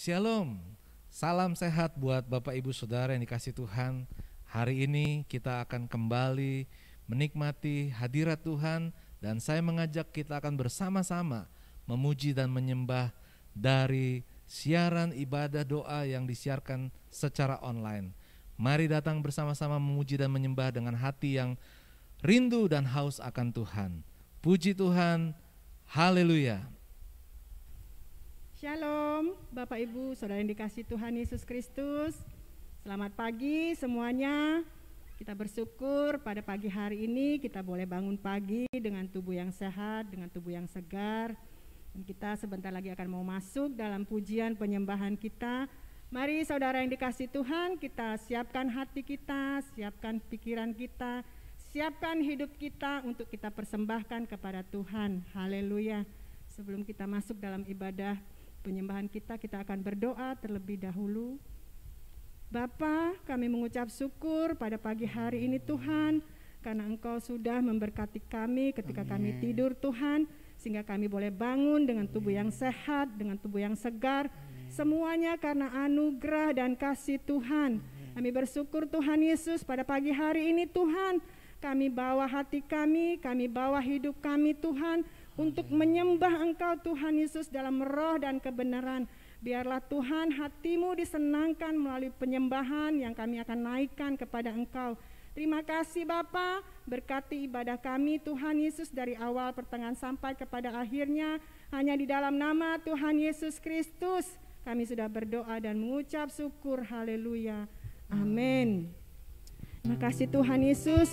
Shalom, salam sehat buat Bapak Ibu Saudara yang dikasihi Tuhan. Hari ini kita akan kembali menikmati hadirat Tuhan, dan saya mengajak kita akan bersama-sama memuji dan menyembah dari siaran ibadah doa yang disiarkan secara online. Mari datang bersama-sama memuji dan menyembah dengan hati yang rindu dan haus akan Tuhan. Puji Tuhan, haleluya. Shalom Bapak Ibu Saudara yang dikasihi Tuhan Yesus Kristus. Selamat pagi semuanya. Kita bersyukur pada pagi hari ini kita boleh bangun pagi dengan tubuh yang sehat, dengan tubuh yang segar. Dan kita sebentar lagi akan mau masuk dalam pujian penyembahan kita. Mari saudara yang dikasihi Tuhan, kita siapkan hati kita, siapkan pikiran kita, siapkan hidup kita untuk kita persembahkan kepada Tuhan. Haleluya. Sebelum kita masuk dalam ibadah penyembahan kita akan berdoa terlebih dahulu. Bapa, kami mengucap syukur pada pagi hari ini Tuhan, karena Engkau sudah memberkati kami ketika kami tidur Tuhan, sehingga kami boleh bangun dengan tubuh yang sehat, dengan tubuh yang segar. Semuanya karena anugerah dan kasih Tuhan. Kami bersyukur Tuhan Yesus pada pagi hari ini Tuhan, kami bawa hati kami bawa hidup kami Tuhan, untuk menyembah Engkau Tuhan Yesus dalam roh dan kebenaran. Biarlah Tuhan hatimu disenangkan melalui penyembahan yang kami akan naikkan kepada Engkau. Terima kasih Bapa, berkati ibadah kami Tuhan Yesus dari awal pertengahan sampai kepada akhirnya. Hanya di dalam nama Tuhan Yesus Kristus kami sudah berdoa dan mengucap syukur. Haleluya, amin. Terima kasih Tuhan Yesus.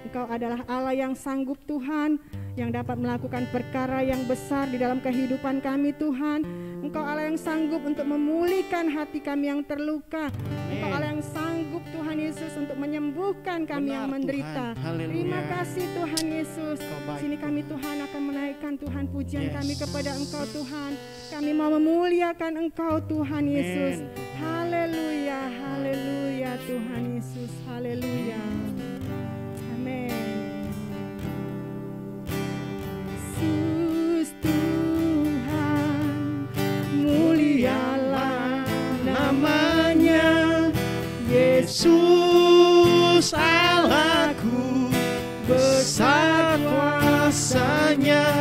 Engkau adalah Allah yang sanggup Tuhan, yang dapat melakukan perkara yang besar di dalam kehidupan kami Tuhan. Engkau Allah yang sanggup untuk memulihkan hati kami yang terluka. Engkau Allah yang sanggup Tuhan Yesus untuk menyembuhkan kami yang menderita. Terima kasih Tuhan Yesus. Sini kami Tuhan akan menaikkan Tuhan pujian kami kepada Engkau Tuhan. Kami mau memuliakan Engkau Tuhan Yesus. Haleluya, haleluya Tuhan Yesus, haleluya. Yesus Tuhan, mulialah namanya. Yesus Allahku, besar kuasanya.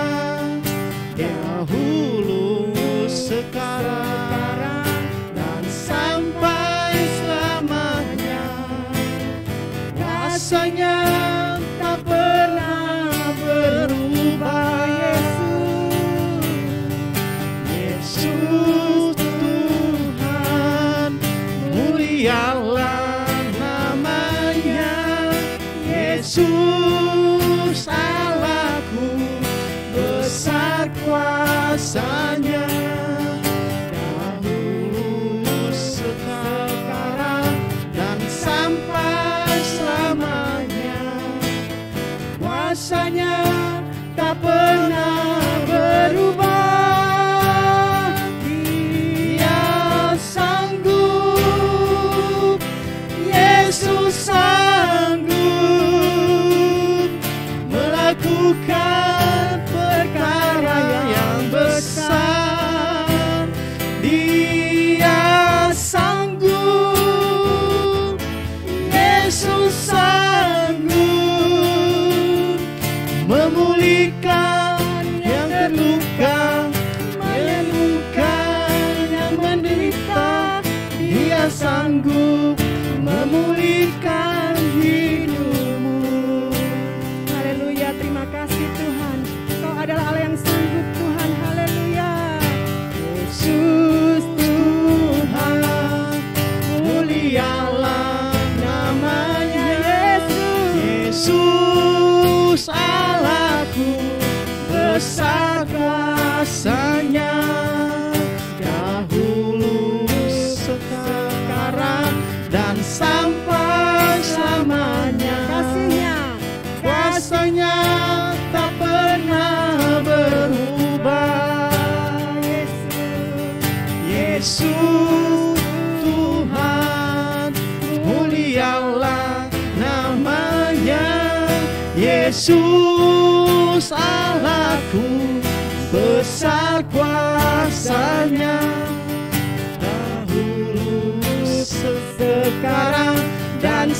Dahulu, sekarang, dan sampai selamanya. Kuasanya tak pernah berubah. Yesus Tuhan, mulialah namanya. Yesus Allahku, besar kuasanya. Dahulu, sekarang, dan sampai selamanya. Kuasanya tak pernah berubah. Dia sanggup, Yesus sanggup melakukan perkara yang besar. Dia sanggup, Yesus sanggup memulihkan yang terluka, menyembuhkan yang menderita. Dia sanggup memulihkan hidupmu. Haleluya, terima kasih Tuhan. Kau adalah Allah yang sanggup Tuhan. Haleluya. Yesus Tuhan, mulialah namanya. Yesus Allahku, besar kuasanya. Dahulu, sekarang, dan sampai selamanya. Kasihnya, kuasanya tak pernah berubah. Yesus Tuhan, mulialah namanya. Yesus Allahku, besar kuasanya.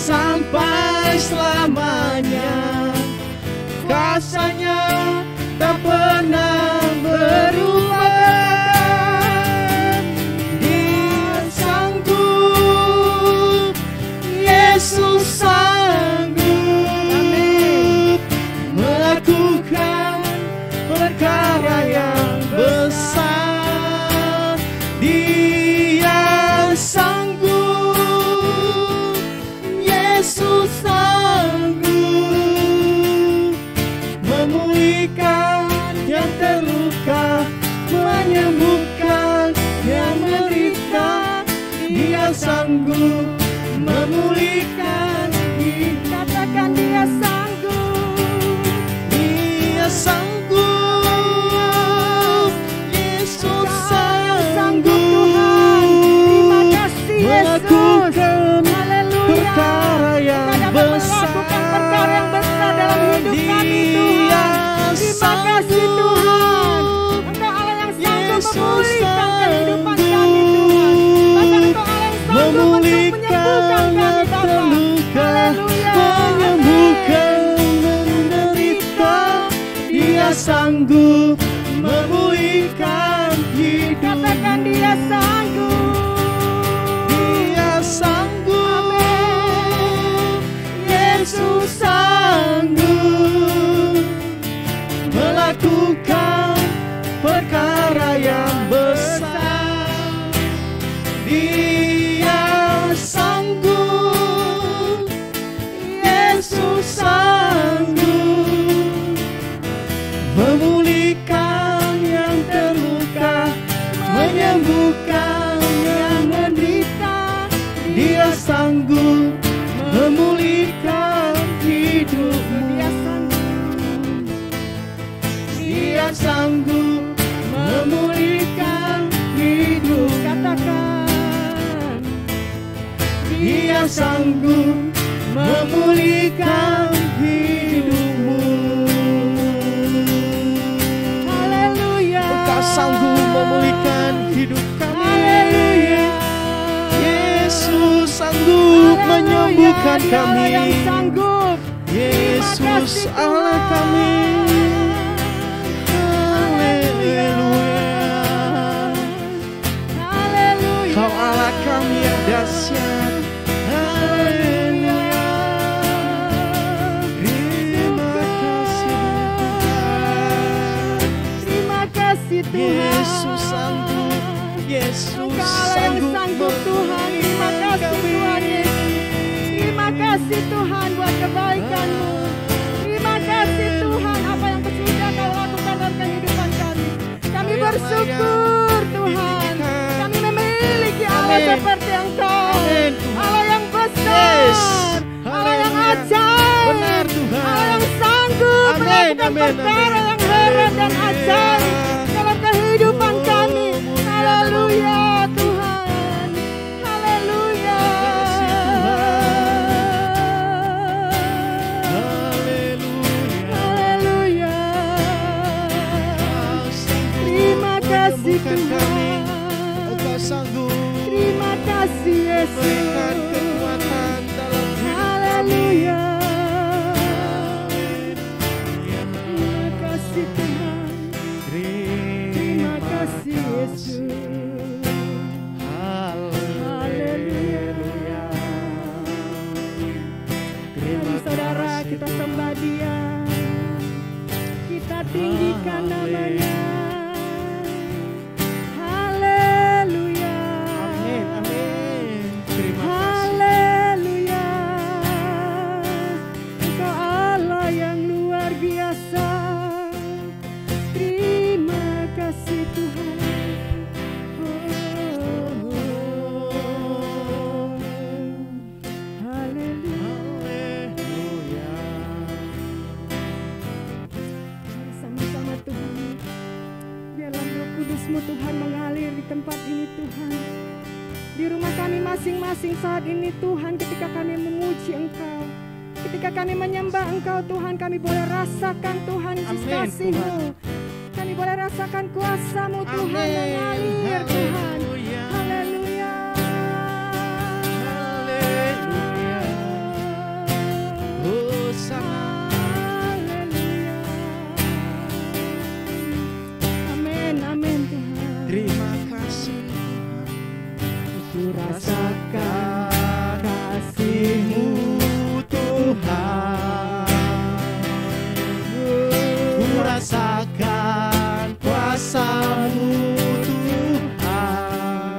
sampai selamanya. Kasih-Nya tak pernah berubah. Dia sanggup, Yesus sanggup melakukan perkara yang besar. Dia sanggup, Yesus sanggup memulihkan yang terluka, menyembuhkan yang menderita. Dia sanggup memulihkan. Katakan Dia sanggup. Dia sanggup, Yesus sanggup melakukan perkara yang besar. Perkara yang besar dalam hidup kami, Tuhan. Terima kasih, Tuhan. Engkau Allah yang sanggup memulihkan kehidupan kami, Tuhan. Bahkan Engkau Allah yang sanggup untuk menyembuhkan kami, Bapa. Haleluya. Menyembuhkan menderita. Dia sanggup memulihkan hidup. Katakan Dia sanggup. Dia sanggup, Yesus sanggup melakukan perkara yang besar. Dia sanggup, Yesus sanggup memulihkan yang terluka, menyembuhkan yang menderita. Dia sanggup memulihkan hidupmu. Dia sanggup memulihkan hidup. Katakan Dia sanggup memulihkan hidupmu. haleluya. Engkau sanggup memulihkan hidup kami. Haleluya. Yesus sanggup menyembuhkan Dia Allah yang kami. sanggup. Yesus Terima kasih, Allah Tuhan. kami. Haleluya. Haleluya. Kau Allah kami yang dahsyat. Haleluya. Terima kasih Tuhan. Terima kasih Tuhan. Yesus sanggup. Yesus Engkau Allah yang sanggup, Tuhan. Terima kasih Tuhan Yesus. Terima kasih Tuhan buat kebaikan-Mu. Terima kasih Tuhan apa yang sudah Kau lakukan dalam kehidupan kami. Kami bersyukur Tuhan. Kami memiliki Allah Amin. seperti Engkau. Amin. Allah yang besar. Yes. Allah yang Haleluya. ajaib. Benar, Tuhan. Allah yang sanggup Amin, melakukan amin, perkara amin. yang heran dan ajaib dalam kehidupan kami. Haleluya Tuhan. Haleluya. Haleluya. Terima kasih Tuhan. Engkau sanggup Terima kasih memberikan Yesus. kekuatan dalam hidup. Haleluya. Terima kasih Tuhan. Terima kasih Yesus. Haleluya. Mari saudara kita sembah Dia. Kita tinggikan namanya. Haleluya. Amin, amin. Terima kasih. Haleluya. Engkau Allah yang luar biasa. Terima kasih Tuhan. Haleluya. Sama-sama Tuhan. Biarlah Roh Kudus-Mu Tuhan mengalir di tempat ini Tuhan. Di rumah kami masing-masing saat ini Tuhan, ketika kami memuji Engkau, ketika kami menyembah Engkau Tuhan, kami boleh rasakan Tuhan Yesus Amin, kasih-Mu. Kami boleh rasakan kuasa-Mu Tuhan mengalir Tuhan. Haleluya. Haleluya. Haleluya. rasakan kasih-Mu Tuhan. Ku rasakan kuasa-Mu Tuhan.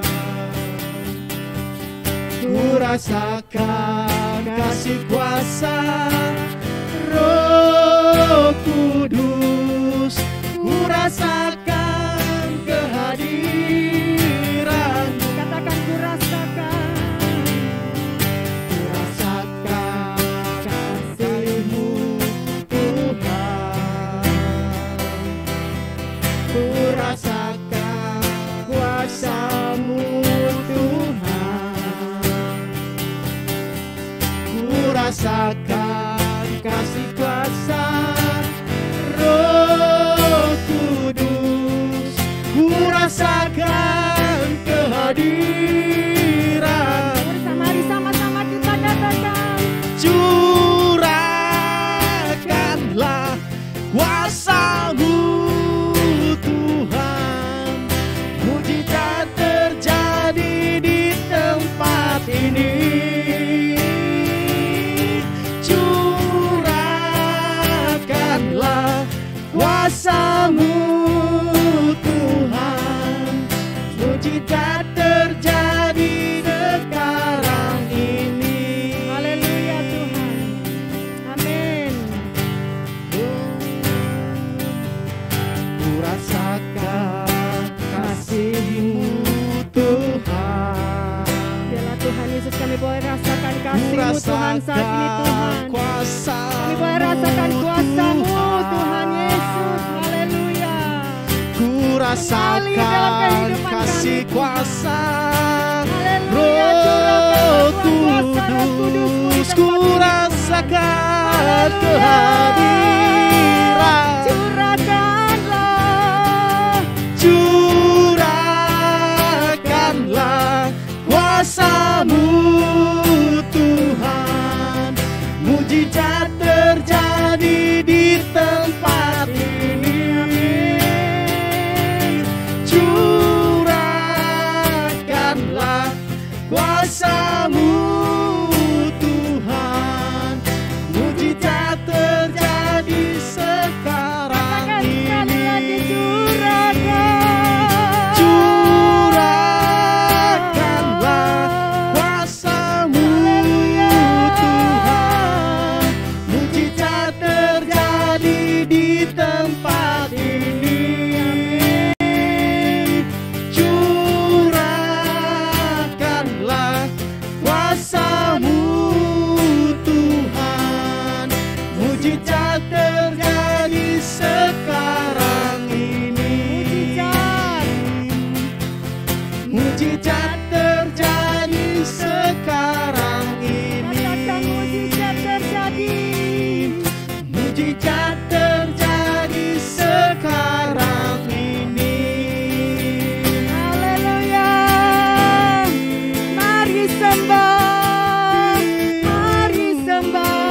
Ku rasakan kasih kuasa Roh Kudus. Ku rasakan kehadiran-Mu. Katakan ku rasakan. Ku rasakan kasih-Mu Tuhan. Ku rasakan kuasa-Mu Tuhan. Ku rasakan kasih kuasa Roh Kudus. Ku rasakan kehadiran. Mari sama-sama kita katakan. Curahkanlah kuasa-Mu Tuhan. Mujizat terjadi di tempat ini. Curahkanlah kuasa-Mu Tuhan. Mujizat terjadi sekarang ini. Haleluya Tuhan. Amin. Ku rasakan kasih-Mu Tuhan. Biarlah Tuhan Yesus kami boleh rasakan Ku kasih-Mu Tuhan saat ini Tuhan. kuasa Kami boleh rasakan kuasa-Mu Tuhan Yesus. Haleluya. Ku Mengalir dalam rasakan kehidupan kasih kami, kuasa Haleluya. Roh Curahkanlah Tuhan kuasa Roh Kudus-Mu di Kudus. Ku tempat ini. rasakan Haleluya. kehadiran. Curahkanlah. Curahkanlah kuasa-Mu Tuhan. Mujizat terjadi di tempat ini. Curahkanlah kuasa-Mu Tuhan. Mujizat terjadi sekarang Katakan sekali lagi ini. curahkan. Curahkanlah kuasa-Mu Tuhan. Mujizat terjadi di tempat ini. Curahkanlah kuasa-Mu Tuhan. Mujizat terjadi sekarang ini. Mujizat terjadi sekarang ini. Katakan mujizat terjadi. Mujizat terjadi sekarang ini. Haleluya. Mari sembah. Mari sembah.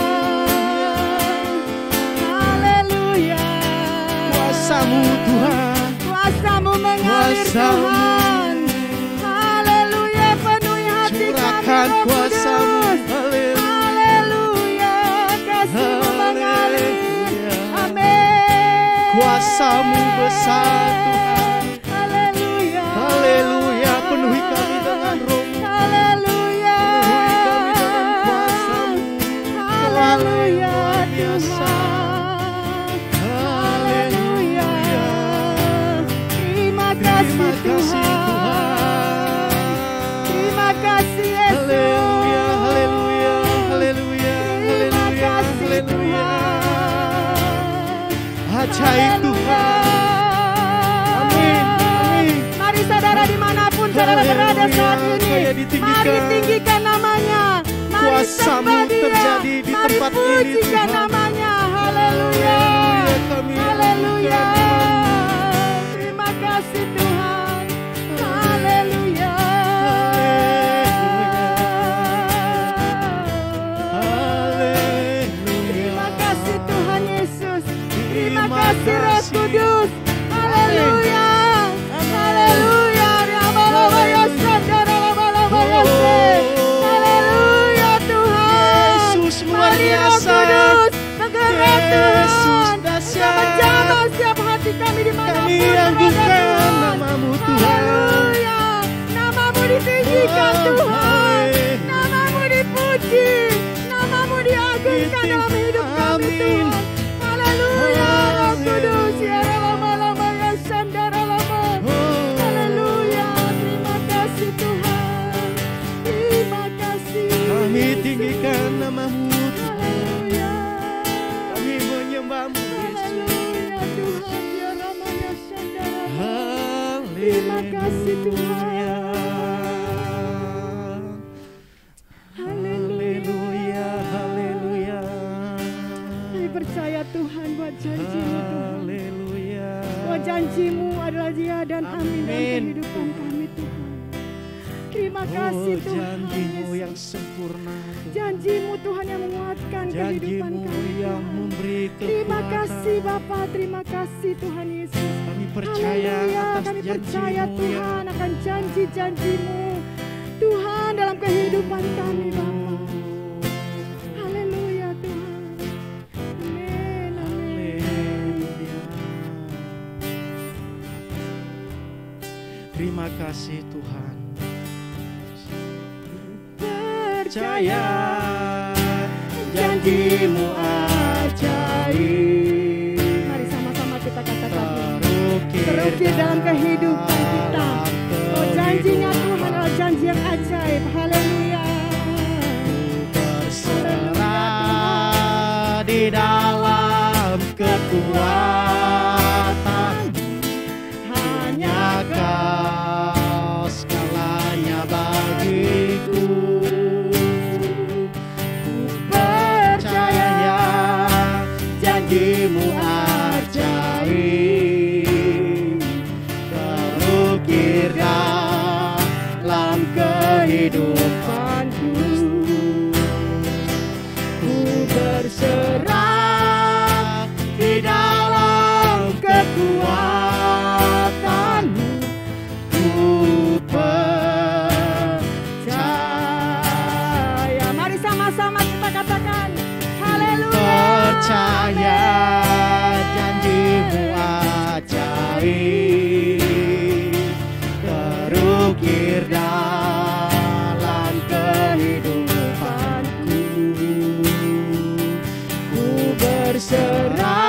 Haleluya. Kuasa-Mu Tuhan. Kuasa-Mu mengalir Kuasa-Mu. Tuhan. Haleluya. Penuhi hati kami Curahkan Roh kuasa-Mu. Kudus. Haleluya. Kasih-Mu mengalir. Haleluya. Amin. Kuasa-Mu besar Tuhan. Haleluya. Haleluya. Penuhi kami dengan Roh-Mu. Haleluya. Penuhi kami dengan kuasa-Mu. Haleluya biasa. Tuhan. Haleluya. Terima kasih Tuhan. Terima kasih Yesus. Haleluya, haleluya, haleluya, Terima haleluya, kasih haleluya. Tuhan. Ajaib Tuhan. Amin, amin. Mari saudara dimanapun saudara berada saat Haleluya. ini, Kaya ditinggikan. mari tinggikan namanya. Mari Kuasa-Mu sembah Dia. terjadi di Mari tempat ini, pujikan Tuhan. namanya. Haleluya. Haleluya, kami Haleluya. rindukan. Terima kasih Tuhan. Haleluya. Haleluya. Terima kasih Tuhan Yesus. Terima Terima kasih Roh kasih. Kudus. Haleluya. Haleluya. Haleluya. ditinggikan Tuhan, namamu dipuji, namamu diagungkan dalam hidup kami Tuhan. Haleluya, Roh Kudus, ya lama-lama ya sandara lama. Haleluya, terima kasih Tuhan, terima kasih. Kami tinggikan namamu, Haleluya, kami menyembahmu Yesus. haleluya Tuhan, ya lama ya sandara. Haleluya. Terima kasih Tuhan. Haleluya, haleluya. Kami percaya Tuhan buat janji-Mu Tuhan. Haleluya. Bahwa janji-Mu adalah ya dan amin dalam Amin. kehidupan kami Tuhan. Terima kasih Tuhan Janji-Mu Yesus. yang sempurna, Tuhan. Janji-Mu Tuhan yang menguatkan kehidupan Janji-Mu kami yang Tuhan. memberi Terima kekuatan. kasih Bapa, terima kasih Tuhan Yesus. Kami percaya Haleluya, atas kami percaya janji-Mu ya. Tuhan akan janji-janji-Mu Tuhan dalam kehidupan kami Bapa. Haleluya Tuhan. Amin, amin. Haleluya. Terima kasih Tuhan. Percaya janji-Mu ajaib. Mari sama-sama kita katakan terukir dalam kehidupan kita. Oh, janjinya Tuhan adalah janji yang ajaib. Haleluya. Berserah di dalam kekuatan, hanya Kau segalanya bagiku. Ku percaya janji-Mu ajaib, terukir dalam kehidupanku. Ku berserah di dalam kekuatan-Mu. Ku percaya. Mari sama-sama kita katakan haleluya. Percaya janji-Mu ajaib, terukir dalam kehidupanku. Ku berserah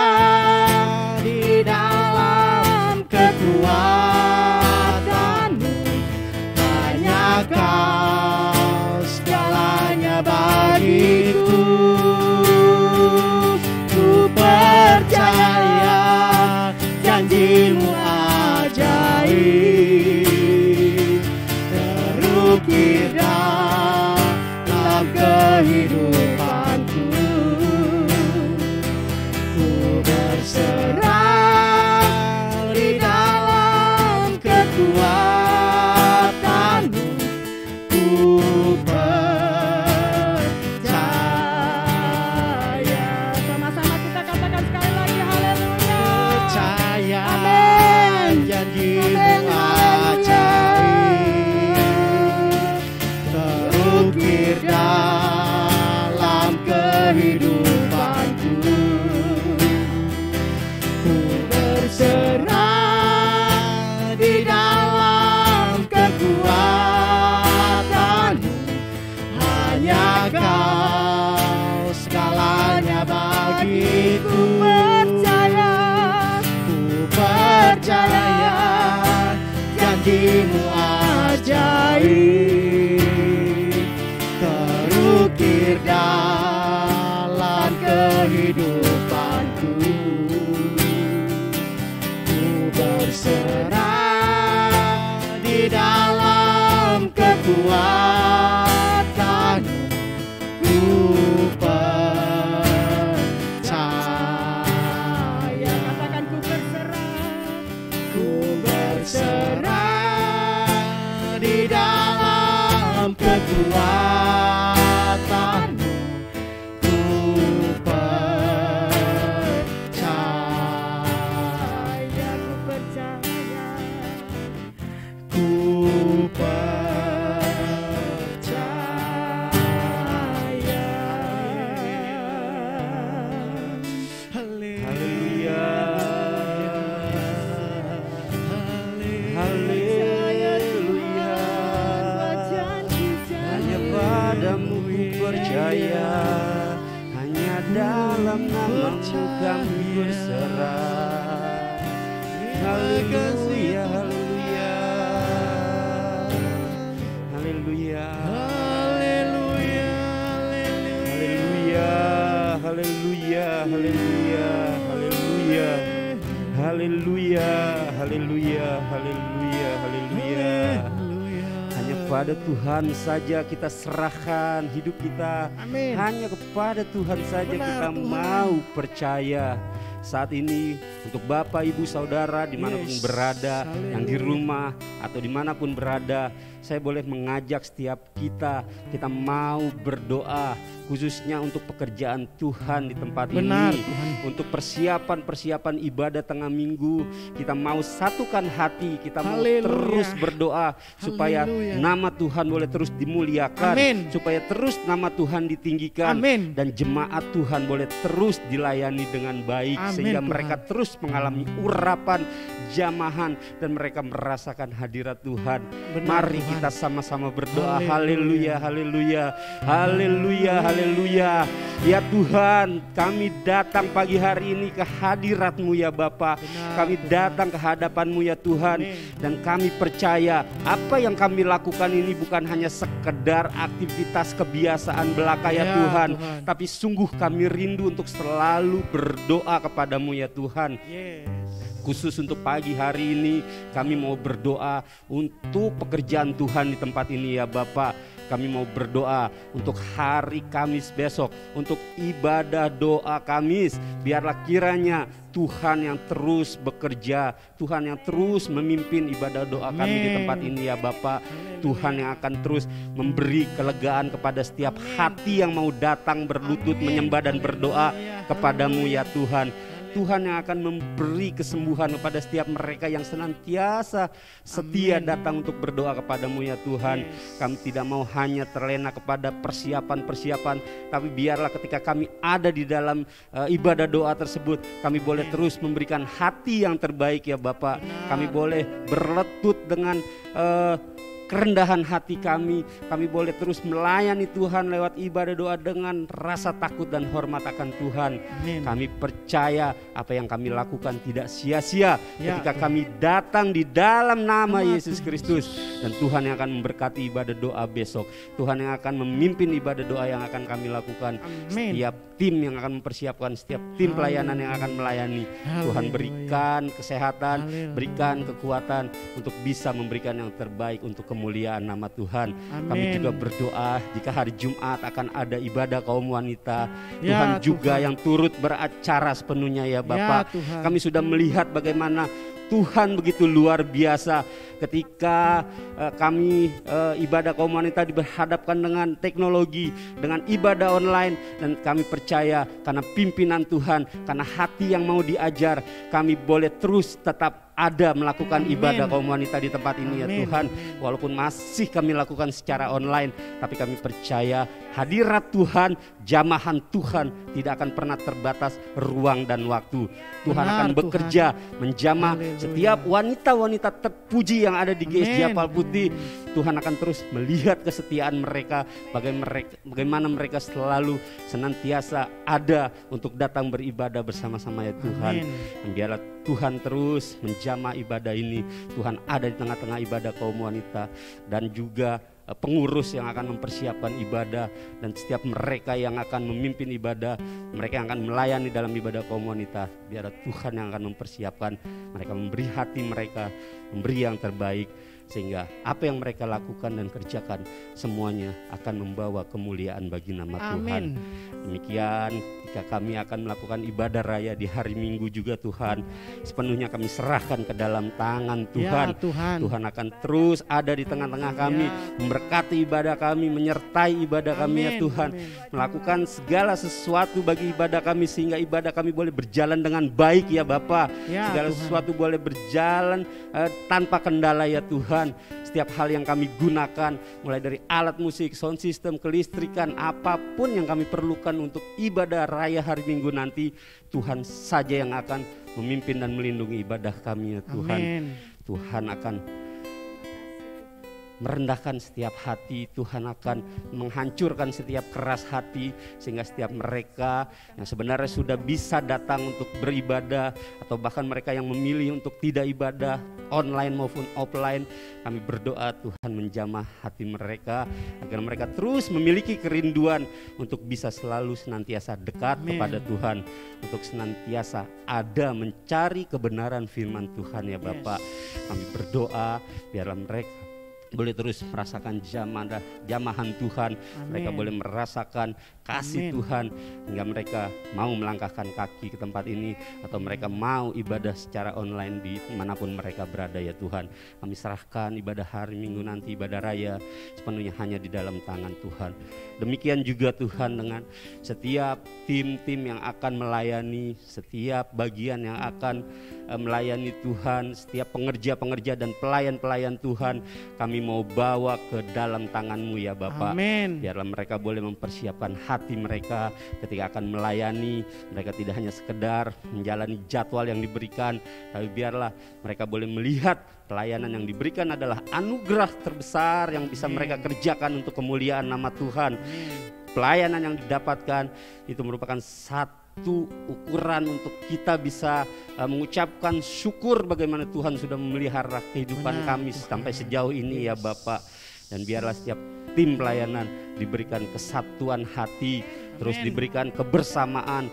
di dalam kekuatan-Mu, hanya Kau segalanya bagiku. Ku percaya janji-Mu ajaib, terukir dalam kehidupanku. Ku berserah di dalam kekuatan-Mu. Ku percaya. Sama-sama kita katakan sekali lagi haleluya. Percaya Amin. janji-Mu Amin, ajaib, terukir dalam kehidupanku. Ku berserah di dalam kekuatan-Mu, hanya Kau segalanya bagiku. Percaya. Ku percaya janji-Mu ajaib, terukir dalam kehidupanku. Ku berserah di dalam kekuatan-Mu. Ku percaya. Katakan ku berserah. Ku berserah di dalam kekuatan-Mu. Ku percaya. Ku percaya. Ku percaya. percaya, hanya dalam nama-Mu kami berserah. Haleluya, haleluya, haleluya, haleluya, haleluya, haleluya, haleluya, haleluya, haleluya, haleluya, haleluya. Hanya kepada Tuhan saja kita serahkan hidup kita. Amin. Hanya kepada Tuhan saja kita mau percaya. Saat ini untuk Bapak, Ibu, Saudara dimanapun berada, yang di rumah atau dimanapun berada, saya boleh mengajak setiap kita mau berdoa khususnya untuk pekerjaan Tuhan di tempat Benar, ini. Tuhan. Untuk persiapan ibadah tengah minggu, kita mau satukan hati, kita mau Haleluya. terus berdoa supaya Haleluya. nama Tuhan boleh terus dimuliakan, Amin. supaya terus nama Tuhan ditinggikan, Amin. dan jemaat Tuhan boleh terus dilayani dengan baik. Amin, Sehingga Tuhan. mereka terus mengalami urapan, jamahan, dan mereka merasakan hadirat Tuhan. Benar, Mari Tuhan. kita sama-sama berdoa. Haleluya. Haleluya, haleluya, haleluya, haleluya. Ya Tuhan, kami datang pagi hari ini ke hadirat-Mu ya Bapa. Benar, Kami Tuhan. datang ke hadapan-Mu ya Tuhan. Amin. Dan kami percaya apa yang kami lakukan ini bukan hanya sekedar aktivitas kebiasaan belaka ya Ya, Tuhan, Tuhan. tapi sungguh kami rindu untuk selalu berdoa kepada-Mu ya Tuhan. Yes. Khusus untuk pagi hari ini kami mau berdoa untuk pekerjaan Tuhan di tempat ini ya Bapak. Kami mau berdoa untuk hari Kamis besok, untuk ibadah doa Kamis. Biarlah kiranya Tuhan yang terus bekerja, Tuhan yang terus memimpin ibadah doa kami di Amin. tempat ini ya Bapak. Haleluya. Tuhan yang akan terus memberi kelegaan kepada setiap hati yang mau datang berlutut Amin. menyembah dan berdoa Haleluya. kepadamu ya Haleluya. Tuhan. Tuhan yang akan memberi kesembuhan kepada setiap mereka yang senantiasa setia Amin. datang untuk berdoa kepadamu ya Tuhan. Yes. Kami tidak mau hanya terlena kepada persiapan-persiapan, tapi biarlah ketika kami ada di dalam ibadah doa tersebut, kami boleh terus memberikan hati yang terbaik ya Bapak. Benar. Kami boleh berletut dengan kerendahan hati kami boleh terus melayani Tuhan lewat ibadah doa dengan rasa takut dan hormat akan Tuhan. Amin. Kami percaya apa yang kami lakukan tidak sia-sia Ya, ketika Tuhan. kami datang di dalam nama Nama Yesus Tuhan Kristus. Dan Tuhan yang akan memberkati ibadah doa besok. Tuhan yang akan memimpin ibadah doa yang akan kami lakukan. Amin. Setiap tim yang akan mempersiapkan, setiap tim pelayanan yang akan melayani, Tuhan Haleluya. berikan kesehatan, Haleluya. berikan kekuatan untuk bisa memberikan yang terbaik untuk kemuliaan nama Tuhan. Kami Amin. juga berdoa jika hari Jumat akan ada ibadah kaum wanita, Ya, Tuhan juga Tuhan. yang turut beracara sepenuhnya ya Bapak. Tuhan. Kami sudah melihat bagaimana Tuhan begitu luar biasa ketika kami ibadah kaum wanita diberhadapkan dengan teknologi, dengan ibadah online, dan kami percaya karena pimpinan Tuhan, karena hati yang mau diajar, kami boleh terus tetap ada melakukan Amin. ibadah kaum wanita di tempat ini ya Amin. Tuhan. Walaupun masih kami lakukan secara online, tapi kami percaya hadirat Tuhan, jamahan Tuhan tidak akan pernah terbatas ruang dan waktu. Tuhan Benar, akan Tuhan. bekerja menjamah Haleluya. setiap wanita-wanita terpuji yang ada di GS Amin. Japal Putih. Tuhan akan terus melihat kesetiaan mereka, bagaimana mereka selalu senantiasa ada untuk datang beribadah bersama-sama ya Tuhan. Amin. Dan biarlah Tuhan terus menjamah ibadah ini. Tuhan ada di tengah-tengah ibadah kaum wanita dan juga pengurus yang akan mempersiapkan ibadah, dan setiap mereka yang akan memimpin ibadah, mereka yang akan melayani dalam ibadah kaum wanita. Biar Tuhan yang akan mempersiapkan mereka, memberi hati mereka, memberi yang terbaik, sehingga apa yang mereka lakukan dan kerjakan semuanya akan membawa kemuliaan bagi nama Tuhan. Amin. Demikian jika kami akan melakukan ibadah raya di hari Minggu juga Tuhan, sepenuhnya kami serahkan ke dalam tangan Tuhan. Ya, Tuhan. Tuhan akan terus ada di tengah-tengah kami, memberkati ibadah kami, menyertai ibadah kami ya Amin, Tuhan, amin. melakukan segala sesuatu bagi ibadah kami sehingga ibadah kami boleh berjalan dengan baik ya Bapa. Ya, Segala Tuhan. sesuatu boleh berjalan tanpa kendala ya Tuhan. Setiap hal yang kami gunakan, mulai dari alat musik, sound system, kelistrikan, apapun yang kami perlukan untuk ibadah raya hari Minggu nanti, Tuhan saja yang akan memimpin dan melindungi ibadah kami ya Tuhan. Amin. Tuhan akan merendahkan setiap hati, Tuhan akan menghancurkan setiap keras hati, sehingga setiap mereka yang sebenarnya sudah bisa datang untuk beribadah, atau bahkan mereka yang memilih untuk tidak ibadah online maupun offline, kami berdoa Tuhan menjamah hati mereka agar mereka terus memiliki kerinduan untuk bisa selalu senantiasa dekat kepada Tuhan, untuk senantiasa ada mencari kebenaran firman Tuhan ya Bapak. Kami berdoa biarlah mereka boleh terus merasakan jamahan Tuhan. Mereka boleh merasakan kasih Tuhan, hingga mereka mau melangkahkan kaki ke tempat ini, atau mereka mau ibadah secara online di manapun mereka berada ya Tuhan. Kami serahkan ibadah hari Minggu nanti, ibadah raya, sepenuhnya hanya di dalam tangan Tuhan. Demikian juga Tuhan dengan setiap tim-tim yang akan melayani, setiap bagian yang akan melayani Tuhan, setiap pengerja-pengerja dan pelayan-pelayan Tuhan, kami mau bawa ke dalam tangan-Mu ya Bapak. Amin. Biarlah mereka boleh mempersiapkan hati mereka ketika akan melayani. Mereka tidak hanya sekedar menjalani jadwal yang diberikan, tapi biarlah mereka boleh melihat pelayanan yang diberikan adalah anugerah terbesar yang bisa mereka kerjakan untuk kemuliaan nama Tuhan. Pelayanan yang didapatkan itu merupakan satu ukuran untuk kita bisa mengucapkan syukur bagaimana Tuhan sudah memelihara kehidupan kami sampai sejauh ini ya Bapak. Dan biarlah setiap tim pelayanan diberikan kesatuan hati, terus diberikan kebersamaan.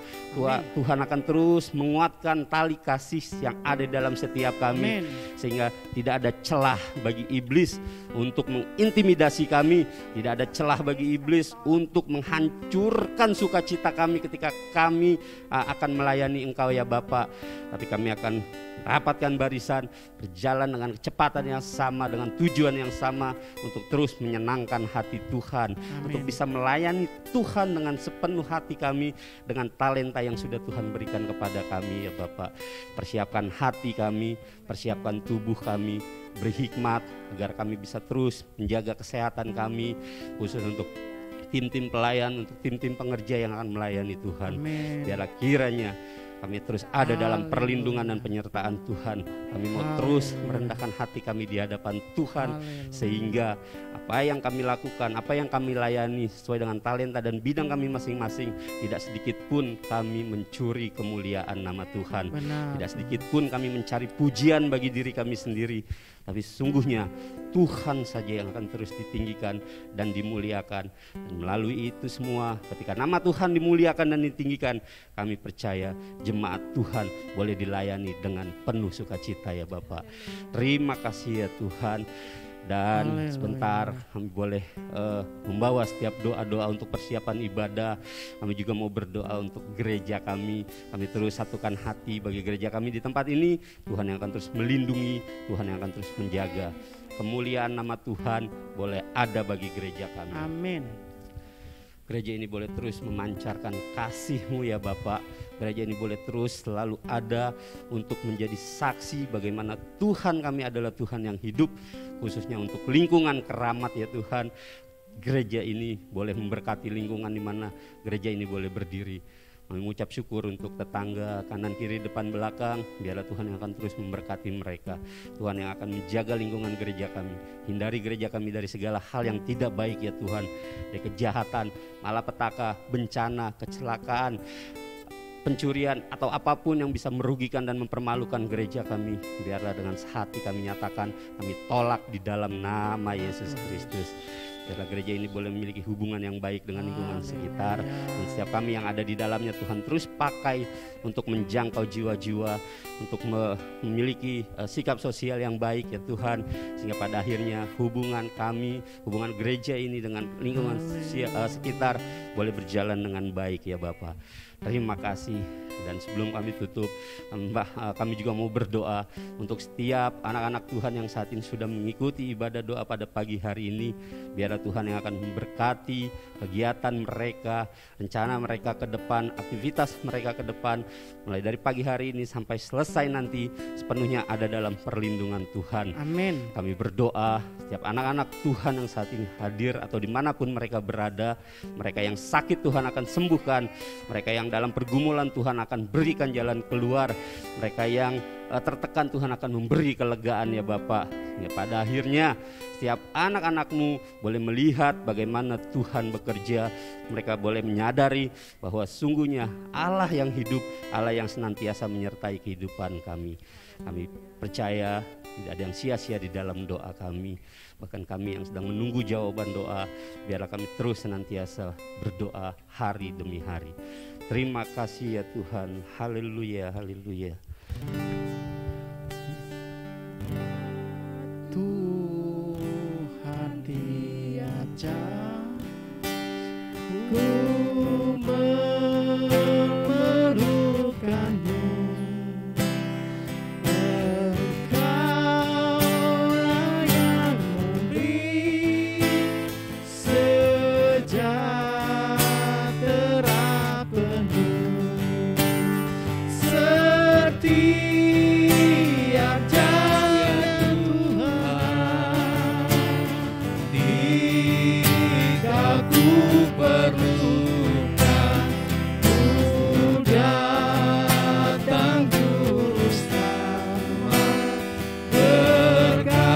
Tuhan akan terus menguatkan tali kasih yang ada dalam setiap kami, sehingga tidak ada celah bagi iblis untuk mengintimidasi kami, tidak ada celah bagi iblis untuk menghancurkan sukacita kami ketika kami akan melayani Engkau ya Bapak. Tapi kami akan rapatkan barisan, berjalan dengan kecepatan yang sama, dengan tujuan yang sama, untuk terus menyenangkan hati Tuhan. Untuk bisa melayani Tuhan dengan sepenuh hati kami, dengan talenta yang sudah Tuhan berikan kepada kami ya Bapak. Persiapkan hati kami, persiapkan tubuh kami, berhikmat agar kami bisa terus menjaga kesehatan kami, khusus untuk tim-tim pelayan, untuk tim-tim pengerja yang akan melayani Tuhan. Biarlah kiranya kami terus ada dalam perlindungan dan penyertaan Tuhan. Kami mau terus merendahkan hati kami di hadapan Tuhan, sehingga apa yang kami lakukan, apa yang kami layani sesuai dengan talenta dan bidang kami masing-masing, tidak sedikit pun kami mencuri kemuliaan nama Tuhan. Tidak sedikit pun kami mencari pujian bagi diri kami sendiri, tapi sesungguhnya Tuhan saja yang akan terus ditinggikan dan dimuliakan. Dan melalui itu semua, ketika nama Tuhan dimuliakan dan ditinggikan, kami percaya jemaat Tuhan boleh dilayani dengan penuh sukacita ya Bapak. Terima kasih ya Tuhan. Dan sebentar kami boleh membawa setiap doa-doa untuk persiapan ibadah. Kami juga mau berdoa untuk gereja kami. Kami terus satukan hati bagi gereja kami di tempat ini. Tuhan yang akan terus melindungi, Tuhan yang akan terus menjaga. Kemuliaan nama Tuhan boleh ada bagi gereja kami. Amin. Gereja ini boleh terus memancarkan kasih-Mu ya Bapak. Gereja ini boleh terus selalu ada untuk menjadi saksi bagaimana Tuhan kami adalah Tuhan yang hidup, khususnya untuk lingkungan keramat ya Tuhan. Gereja ini boleh memberkati lingkungan di mana gereja ini boleh berdiri. Mengucap syukur untuk tetangga, kanan kiri depan belakang. Biarlah Tuhan yang akan terus memberkati mereka. Tuhan yang akan menjaga lingkungan gereja kami. Hindari gereja kami dari segala hal yang tidak baik ya Tuhan, dari kejahatan, malapetaka, bencana, kecelakaan, pencurian, atau apapun yang bisa merugikan dan mempermalukan gereja kami. Biarlah dengan hati kami nyatakan, kami tolak di dalam nama Yesus Kristus. Biarlah gereja ini boleh memiliki hubungan yang baik dengan lingkungan sekitar, dan setiap kami yang ada di dalamnya Tuhan terus pakai untuk menjangkau jiwa-jiwa, untuk memiliki sikap sosial yang baik ya Tuhan, sehingga pada akhirnya hubungan kami, hubungan gereja ini dengan lingkungan sekitar boleh berjalan dengan baik ya Bapak. Terima kasih. Dan sebelum kami tutup, kami juga mau berdoa untuk setiap anak-anak Tuhan yang saat ini sudah mengikuti ibadah doa pada pagi hari ini. Biarlah Tuhan yang akan memberkati kegiatan mereka, rencana mereka ke depan, aktivitas mereka ke depan, mulai dari pagi hari ini sampai selesai nanti, sepenuhnya ada dalam perlindungan Tuhan. Amin. Kami berdoa setiap anak-anak Tuhan yang saat ini hadir atau dimanapun mereka berada, mereka yang sakit Tuhan akan sembuhkan, mereka yang dalam pergumulan Tuhan akan berikan jalan keluar, mereka yang tertekan Tuhan akan memberi kelegaan ya Bapak. Sehingga pada akhirnya setiap anak-anakmu boleh melihat bagaimana Tuhan bekerja. Mereka boleh menyadari bahwa sungguhnya Allah yang hidup, Allah yang senantiasa menyertai kehidupan kami. Kami percaya tidak ada yang sia-sia di dalam doa kami. Bahkan kami yang sedang menunggu jawaban doa, biarlah kami terus senantiasa berdoa hari demi hari. Terima kasih ya Tuhan. Haleluya, haleluya. Tuhan tiada ku memerlukanmu, Engkaulah yang memberi sejahtera penuh. Setiap jalan Tuhan, jika ku perlukan, ku datang juru selamat, berkatilah.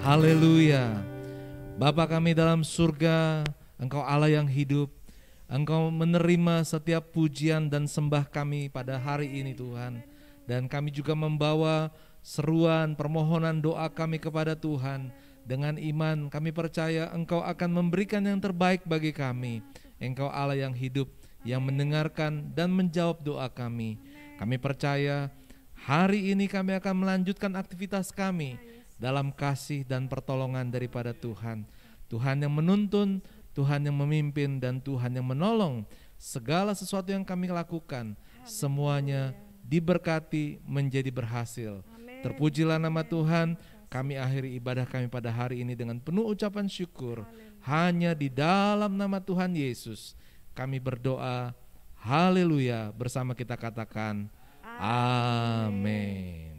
Haleluya. Bapa kami dalam surga, Engkau Allah yang hidup. Engkau menerima setiap pujian dan sembah kami pada hari ini Tuhan. Dan kami juga membawa seruan permohonan doa kami kepada Tuhan. Dengan iman kami percaya Engkau akan memberikan yang terbaik bagi kami. Engkau Allah yang hidup, yang mendengarkan dan menjawab doa kami. Kami percaya hari ini kami akan melanjutkan aktivitas kami dalam kasih dan pertolongan daripada Tuhan. Tuhan yang menuntun, Tuhan yang memimpin, dan Tuhan yang menolong. Segala sesuatu yang kami lakukan, semuanya diberkati menjadi berhasil. Terpujilah nama Tuhan. Kami akhiri ibadah kami pada hari ini dengan penuh ucapan syukur. Hanya di dalam nama Tuhan Yesus kami berdoa. Haleluya. Bersama kita katakan amin.